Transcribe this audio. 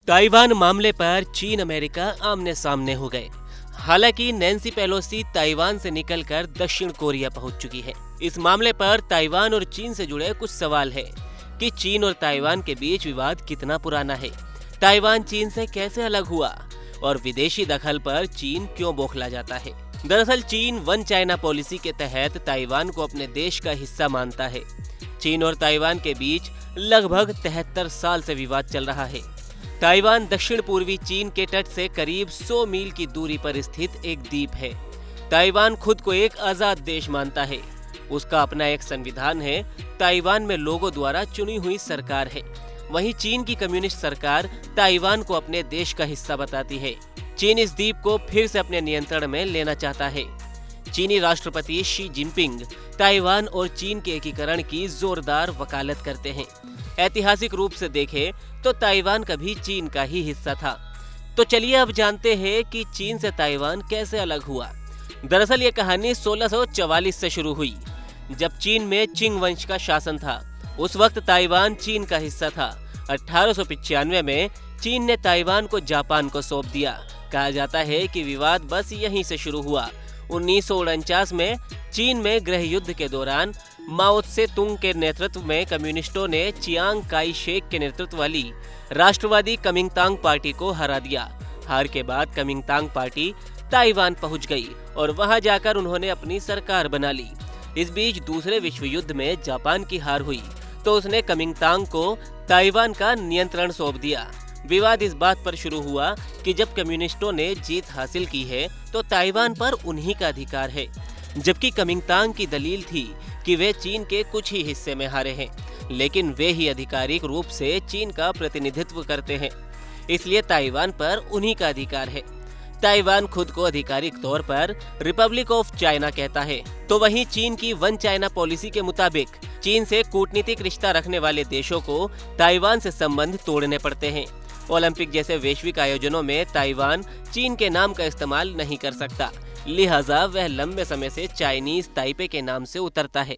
Taiwan मामले पर चीन अमेरिका आमने सामने हो गए। हालांकि नैन्सी पेलोसी ताइवान से निकलकर दक्षिण कोरिया पहुंच चुकी है। इस मामले पर ताइवान और चीन से जुड़े कुछ सवाल है कि चीन और ताइवान के बीच विवाद कितना पुराना है, ताइवान चीन से कैसे अलग हुआ और विदेशी दखल पर चीन क्यों बौखला जाता है। दरअसल चीन वन चाइना पॉलिसी के तहत ताइवान को अपने देश का हिस्सा मानता है। चीन और ताइवान के बीच लगभग 73 साल से विवाद चल रहा है। ताइवान दक्षिण पूर्वी चीन के तट से करीब 100 मील की दूरी पर स्थित एक द्वीप है। ताइवान खुद को एक आजाद देश मानता है। उसका अपना एक संविधान है। ताइवान में लोगों द्वारा चुनी हुई सरकार है। वहीं चीन की कम्युनिस्ट सरकार ताइवान को अपने देश का हिस्सा बताती है। चीन इस द्वीप को फिर से अपने नियंत्रण में लेना चाहता है। चीनी राष्ट्रपति शी जिनपिंग ताइवान और चीन के एकीकरण की जोरदार वकालत करते हैं। ऐतिहासिक रूप से देखें तो ताइवान कभी चीन का ही हिस्सा था। तो चलिए अब जानते हैं कि चीन से ताइवान कैसे अलग हुआ। दरअसल ये कहानी 1644 से शुरू हुई, जब चीन में चिंग वंश का शासन था। उस वक्त ताइवान चीन का हिस्सा था। 1895 में चीन ने ताइवान को जापान को सौंप दिया। कहा जाता है कि विवाद बस यहीं से शुरू हुआ। 1949 में चीन में गृह युद्ध के दौरान माओ त्से तुंग के नेतृत्व में कम्युनिस्टों ने चियांग काई शेक के नेतृत्व वाली राष्ट्रवादी कमिंगतांग पार्टी को हरा दिया। हार के बाद कमिंगतांग पार्टी ताइवान पहुंच गई और वहां जाकर उन्होंने अपनी सरकार बना ली। इस बीच दूसरे विश्व युद्ध में जापान की हार हुई तो उसने कमिंगतांग को ताइवान का नियंत्रण सौंप दिया। विवाद इस बात पर शुरू हुआ कि जब कम्युनिस्टों ने जीत हासिल की है तो ताइवान पर उन्हीं का अधिकार है, जबकि कमिंगतांग की दलील थी कि वे चीन के कुछ ही हिस्से में हारे हैं, लेकिन वे ही आधिकारिक रूप से चीन का प्रतिनिधित्व करते हैं, इसलिए ताइवान पर उन्हीं का अधिकार है। ताइवान खुद को आधिकारिक तौर पर रिपब्लिक ऑफ चाइना कहता है। तो वहीं चीन की वन चाइना पॉलिसी के मुताबिक चीन से कूटनीतिक रिश्ता रखने वाले देशों को ताइवान से संबंध तोड़ने पड़ते हैं। ओलंपिक जैसे वैश्विक आयोजनों में ताइवान चीन के नाम का इस्तेमाल नहीं कर सकता, लिहाजा वह लंबे समय से चाइनीज ताइपे के नाम से उतरता है।